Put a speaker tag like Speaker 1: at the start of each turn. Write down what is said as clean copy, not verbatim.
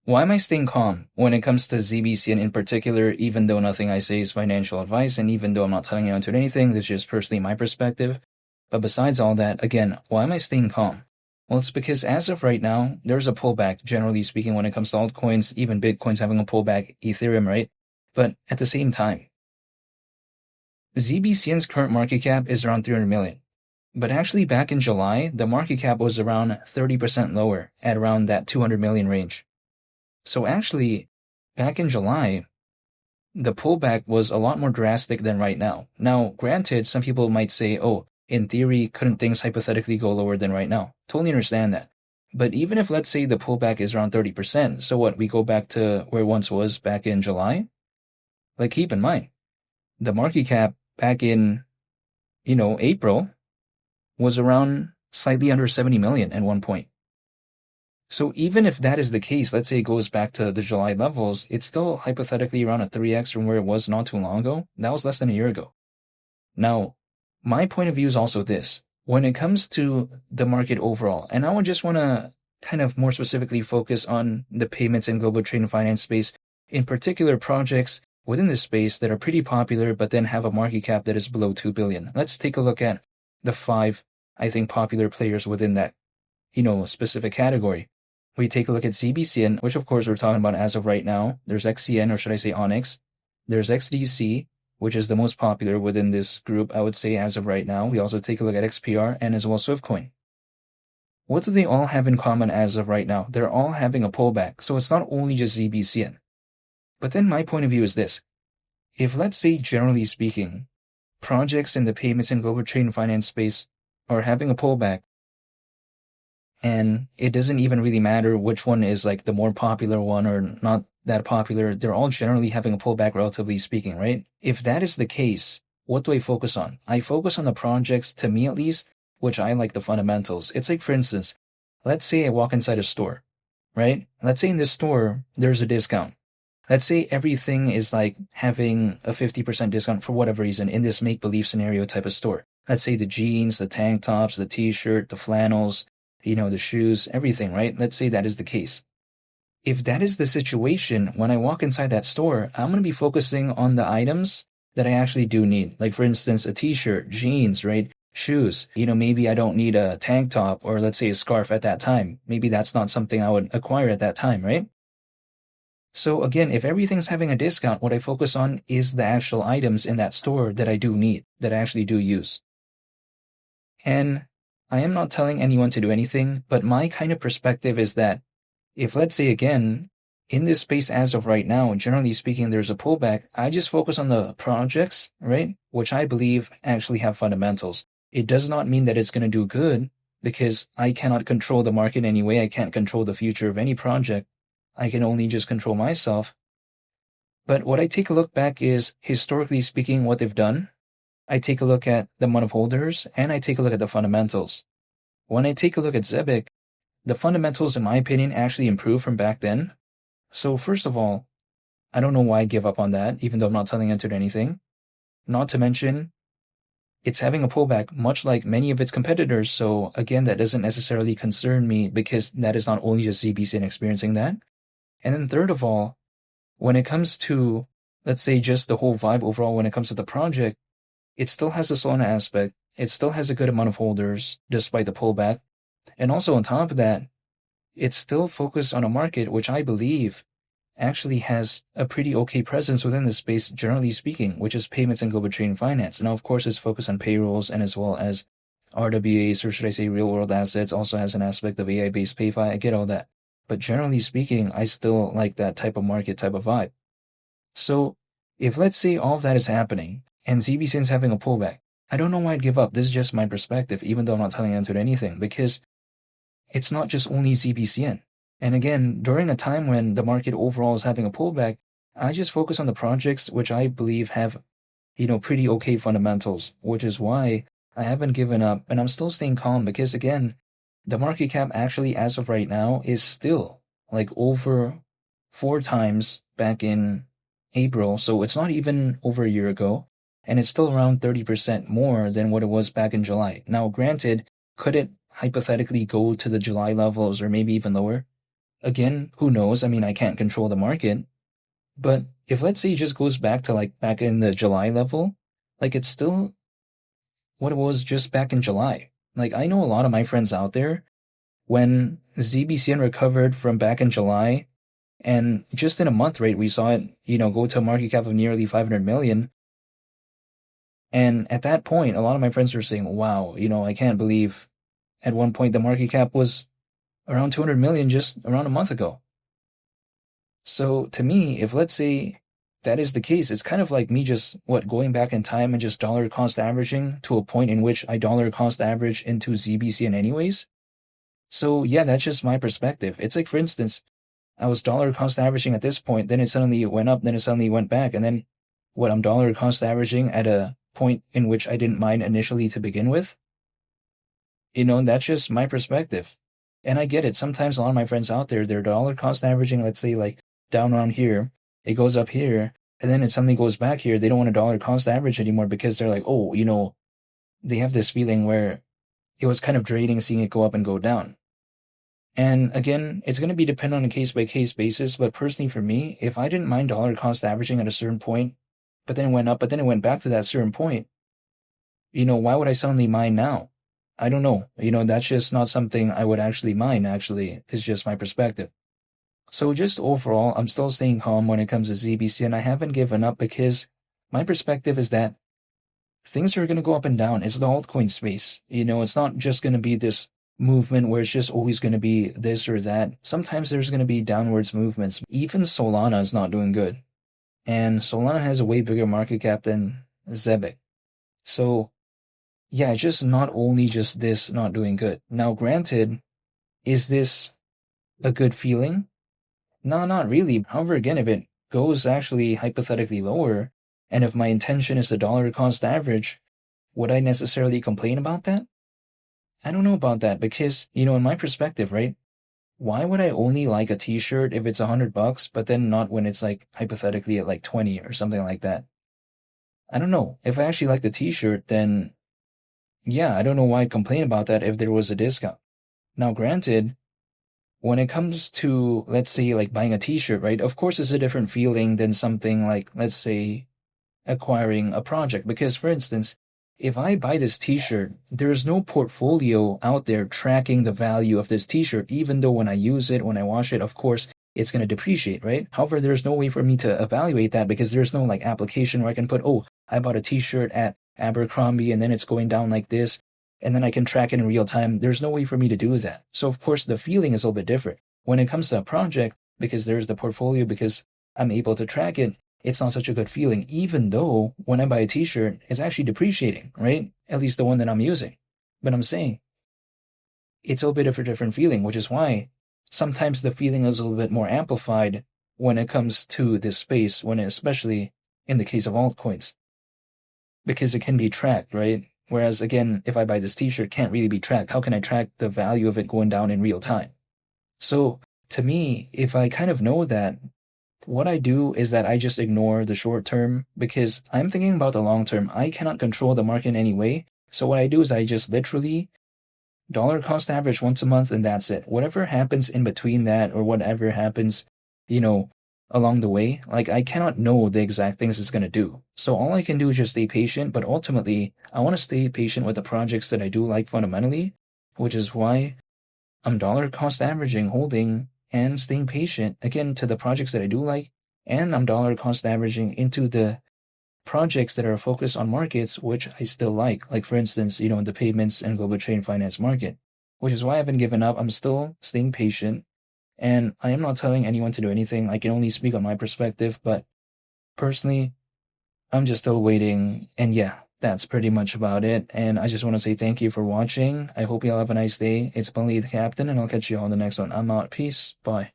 Speaker 1: why am I staying calm when it comes to ZBCN in particular, even though nothing I say is financial advice, and even though I'm not telling anyone to do anything, this is just personally my perspective. But besides all that, again, why am I staying calm? Well, it's because as of right now, there's a pullback, generally speaking, when it comes to altcoins, even Bitcoin's having a pullback, Ethereum, right? But at the same time, ZBCN's current market cap is around 300 million. But actually back in July, the market cap was around 30% lower at around that 200 million range. So actually, back in July, the pullback was a lot more drastic than right now. Now, granted, some people might say, oh, in theory, couldn't things hypothetically go lower than right now? Totally understand that. But even if, let's say, the pullback is around 30%, so what, we go back to where it once was back in July? Like, keep in mind, the market cap back in, April was around slightly under 70 million at one point. So even if that is the case, let's say it goes back to the July levels, it's still hypothetically around a 3x from where it was not too long ago. That was less than a year ago. Now, my point of view is also this. When it comes to the market overall, and I would just want to kind of more specifically focus on the payments and global trade and finance space, in particular projects within this space that are pretty popular but then have a market cap that is below 2 billion. Let's take a look at the 5, I think, popular players within that, specific category. We take a look at ZBCN, which of course we're talking about as of right now. There's XCN, or should I say Onyx. There's XDC, which is the most popular within this group, I would say, as of right now. We also take a look at XPR and as well Swiftcoin. What do they all have in common as of right now? They're all having a pullback, so it's not only just ZBCN. But then my point of view is this. If, let's say, generally speaking, projects in the payments and global trade and finance space are having a pullback, and it doesn't even really matter which one is like the more popular one or not that popular, they're all generally having a pullback, relatively speaking, right? If that is the case, what do I focus on? I focus on the projects, to me at least, which I like the fundamentals. It's like, for instance, let's say I walk inside a store, right? Let's say in this store, there's a discount. Let's say everything is like having a 50% discount for whatever reason in this make-believe scenario type of store. Let's say the jeans, the tank tops, the t-shirt, the flannels, the shoes, everything, right? Let's say that is the case. If that is the situation, when I walk inside that store, I'm going to be focusing on the items that I actually do need. Like, for instance, a t-shirt, jeans, right? Shoes. Maybe I don't need a tank top or let's say a scarf at that time. Maybe that's not something I would acquire at that time, right? So again, if everything's having a discount, what I focus on is the actual items in that store that I do need, that I actually do use. And I am not telling anyone to do anything, but my kind of perspective is that if, let's say again, in this space as of right now, generally speaking, there's a pullback, I just focus on the projects, right, which I believe actually have fundamentals. It does not mean that it's going to do good because I cannot control the market anyway. I can't control the future of any project. I can only just control myself. But what I take a look back is, historically speaking, what they've done. I take a look at the amount of holders, and I take a look at the fundamentals. When I take a look at Zebec, the fundamentals, in my opinion, actually improved from back then. So first of all, I don't know why I give up on that, even though I'm not telling it to anything. Not to mention, it's having a pullback, much like many of its competitors. So again, that doesn't necessarily concern me because that is not only just ZBCN experiencing that. And then third of all, when it comes to, let's say, just the whole vibe overall, when it comes to the project, it still has a Solana aspect. It still has a good amount of holders, despite the pullback. And also on top of that, it's still focused on a market which I believe actually has a pretty okay presence within the space, generally speaking, which is payments and global trade and finance. Now, of course, it's focused on payrolls and as well as RWAs, or should I say real-world assets, also has an aspect of AI-based PayFi. I get all that. But generally speaking, I still like that type of market, type of vibe. So if, let's say, all of that is happening, and ZBCN's having a pullback, I don't know why I'd give up. This is just my perspective, even though I'm not telling anyone anything, because it's not just only ZBCN. And again, during a time when the market overall is having a pullback, I just focus on the projects which I believe have, pretty okay fundamentals, which is why I haven't given up and I'm still staying calm because, again, the market cap actually, as of right now, is still like over 4 times back in April. So it's not even over a year ago. And it's still around 30% more than what it was back in July. Now, granted, could it hypothetically go to the July levels or maybe even lower? Again, who knows? I mean, I can't control the market. But if let's say it just goes back to like back in the July level, like it's still what it was just back in July. Like I know a lot of my friends out there, when ZBCN recovered from back in July, and just in a month, right, we saw it, go to a market cap of nearly 500 million. And at that point, a lot of my friends were saying, wow, I can't believe at one point the market cap was around 200 million just around a month ago. So to me, if let's say that is the case, it's kind of like me just going back in time and just dollar cost averaging to a point in which I dollar cost average into ZBCN anyways. So yeah, that's just my perspective. It's like, for instance, I was dollar cost averaging at this point, then it suddenly went up, then it suddenly went back, and then I'm dollar cost averaging at a point in which I didn't mind initially to begin with. That's just my perspective. And I get it. Sometimes a lot of my friends out there, they're dollar cost averaging, let's say like down around here, it goes up here, and then it suddenly goes back here. They don't want a dollar cost average anymore because they're like, oh, they have this feeling where it was kind of draining seeing it go up and go down. And again, it's going to be dependent on a case-by-case basis, but personally for me, if I didn't mind dollar cost averaging at a certain point, but then it went up, but then it went back to that certain point, why would I suddenly mind now? I don't know. That's just not something I would actually mind, actually. It's just my perspective. So just overall, I'm still staying calm when it comes to ZBC, and I haven't given up because my perspective is that things are going to go up and down. It's the altcoin space. It's not just going to be this movement where it's just always going to be this or that. Sometimes there's going to be downwards movements. Even Solana is not doing good. And Solana has a way bigger market cap than Zebec. So, yeah, it's just not only just this not doing good. Now, granted, is this a good feeling? No, not really. However, again, if it goes actually hypothetically lower, and if my intention is the dollar cost average, would I necessarily complain about that? I don't know about that because, in my perspective, right? Why would I only like a t-shirt if it's $100, but then not when it's like hypothetically at like 20 or something like that? I don't know. If I actually like the t-shirt, then yeah, I don't know why I'd complain about that if there was a discount. Now, granted, when it comes to, let's say, like buying a t-shirt, right? Of course, it's a different feeling than something like, let's say, acquiring a project. Because, for instance, if I buy this t-shirt, there's no portfolio out there tracking the value of this t-shirt, even though when I use it, when I wash it, of course, it's going to depreciate, right? However, there's no way for me to evaluate that because there's no like application where I can put, oh, I bought a t-shirt at Abercrombie and then it's going down like this, and then I can track it in real time. There's no way for me to do that. So, of course, the feeling is a little bit different. When it comes to a project, because there's the portfolio, because I'm able to track it, it's not such a good feeling, even though when I buy a t-shirt, it's actually depreciating, right? At least the one that I'm using. But I'm saying it's a little bit of a different feeling, which is why sometimes the feeling is a little bit more amplified when it comes to this space, especially in the case of altcoins, because it can be tracked, right? Whereas, again, if I buy this t-shirt, it can't really be tracked. How can I track the value of it going down in real time? So, to me, if I kind of know that, what I do is that I just ignore the short term because I'm thinking about the long term. I cannot control the market in any way. So what I do is I just literally dollar cost average once a month and that's it. Whatever happens in between that or whatever happens, along the way, like I cannot know the exact things it's going to do. So all I can do is just stay patient. But ultimately, I want to stay patient with the projects that I do like fundamentally, which is why I'm dollar cost averaging, holding, and staying patient, again, to the projects that I do like, and I'm dollar cost averaging into the projects that are focused on markets, which I still like for instance, the payments and global trade finance market, which is why I haven't given up. I'm still staying patient, and I am not telling anyone to do anything. I can only speak on my perspective, but personally, I'm just still waiting, and yeah, that's pretty much about it. And I just want to say thank you for watching. I hope you all have a nice day. It's Bunley the Captain, and I'll catch you all in the next one. I'm out. Peace. Bye.